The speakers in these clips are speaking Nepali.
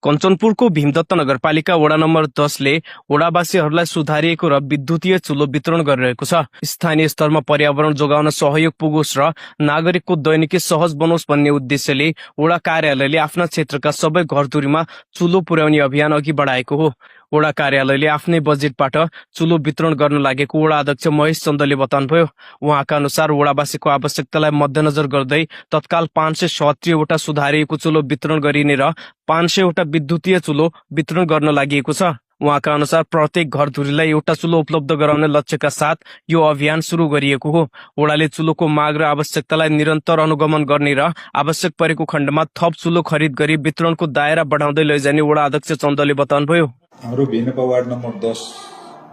कञ्चनपुरको भीमदत्त नगरपालिका वडा नम्बर 10 ले वडावासीहरूलाई सुधारिएको र विद्युतीय चुलो वितरण गरिरहेको छ। स्थानीय स्तरमा पर्यावरण जोगाउन सहयोग पुगोस् र नागरिकको दैनिकी सहज बनोस् भन्ने उद्देश्यले वडा कार्यालयले आफ्ना क्षेत्रका सबै घरधुरीमा चुलो पुर्याउने अभियान अघि बढाएको हो। वडा कार्यालयले आफ्नै बजेटबाट चुलो वितरण गर्न लागेको वडा अध्यक्ष महेश चन्दले बताउनुभयो। उहाँका अनुसार वडावासीको आवश्यकतालाई मध्यनजर गर्दै तत्काल 537 वटा सुधारिएको चुलो वितरण गरिने र 500 वटा विद्युतीय चुलो वितरण गर्न लागि छ। उहाँका अनुसार प्रत्येक घरधुरीलाई एउटा चुलो उपलब्ध गराउने लक्ष्यका साथ यो अभियान शुरू गरिएको हो। वडाले चुलोको माग र आवश्यकतालाई निरन्तर अनुगमन गर्ने र आवश्यक परेको खण्डमा थप चुलो खरिद गरी वितरणको दायरा बढाउँदै लैजाने वडा अध्यक्ष चन्दले बताउनुभयो। हाम्रो भिनपा वार्ड नम्बर 10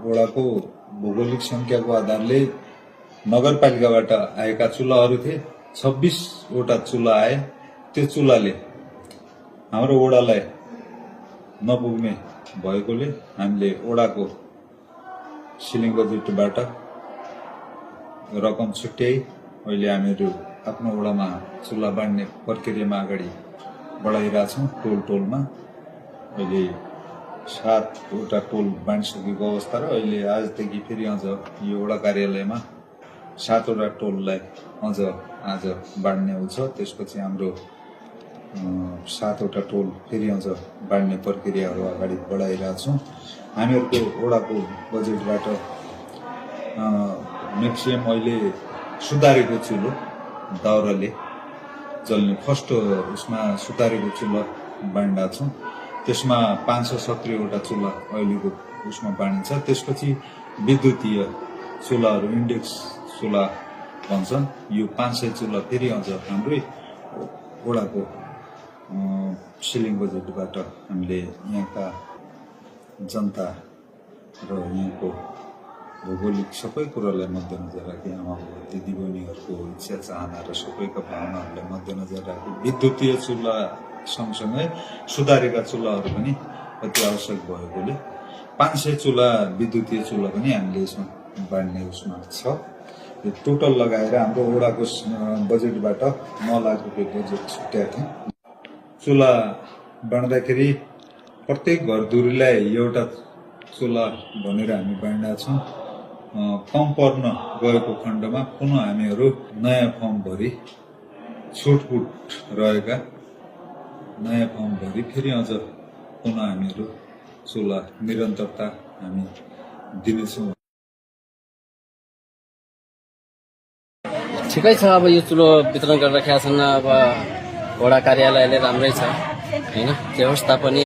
वडाको भौगोलिक संख्याको आधारले नगरपालिकाबाट आएका चुल्हाहरू थिए। 26 वटा चुल्हा आए। त्यो चुल्हाले हाम्रो वडालाई नपुग्ने भएकोले हामीले वडाको सिलिङ बजेटबाट रकम छुट्याई अहिले हामीहरू आफ्नो वडामा चुल्हा बाँड्ने प्रक्रियामा अगाडि बढाइरहेछौँ। टोलमा अहिले 7 वटा टोल बाँडिसकेको अवस्था र अहिले आजदेखि फेरि अझ यो वडा कार्यालयमा 7 वटा टोललाई अझ आज बाँड्ने हुन्छ। त्यसपछि हाम्रो 7 वटा टोल फेरि अझ बाँड्ने प्रक्रियाहरू अगाडि बढाइरहेछौँ। हामीहरूको वडाको बजेटबाट म्याक्सिमम अहिले सुधारेको चुलो दाउराले जल्ने फर्स्ट उसमा सुधारेको चुलो बाँड्दा छौँ। त्यसमा 517 वटा चुल्हा अहिलेको उसमा बाँडिन्छ। त्यसपछि विद्युतीय चुल्हाहरू इन्डेक्स चुल्हा भन्छन्। यो 500 चुल्हा फेरि अझ हाम्रै वडाको सिलिङ बजेटबाट हामीले यहाँका जनता र यहाँको भौगोलिक सबै कुरालाई मध्यनजर राखी आमा दिदीबहिनीहरूको इच्छा चाहना र सबैका भावनाहरूलाई मध्यनजर राखी विद्युतीय चुल्हा सँगसँगै सुधारेका चुल्हाहरू पनि अति आवश्यक भएकोले 500 चुल्हा विद्युतीय चुल्हा पनि हामीले यसमा बाँड्ने उसमा छ। यो टोटल लगाएर हाम्रो वडाको बजेटबाट 9 लाख रुपियाँ बजेट छुट्याएको थियौँ। चुल्हा बाँड्दाखेरि प्रत्येक घरधुरीलाई एउटा चुल्हा भनेर हामी बाँडेका छौँ। कम पर्न गएको खण्डमा पुनः हामीहरू नयाँ फर्म भरी छुटपुट रहेका नयाँ फर्म भरी फेरि अझ पुनः हामीहरू चुल्हा निरन्तरता हामी दिनेछौँ। ठिकै छ। अब यो चुलो वितरण गरिराखेका छन्। अब वडा कार्यालयले राम्रै छ हैन। जे होस् तापनि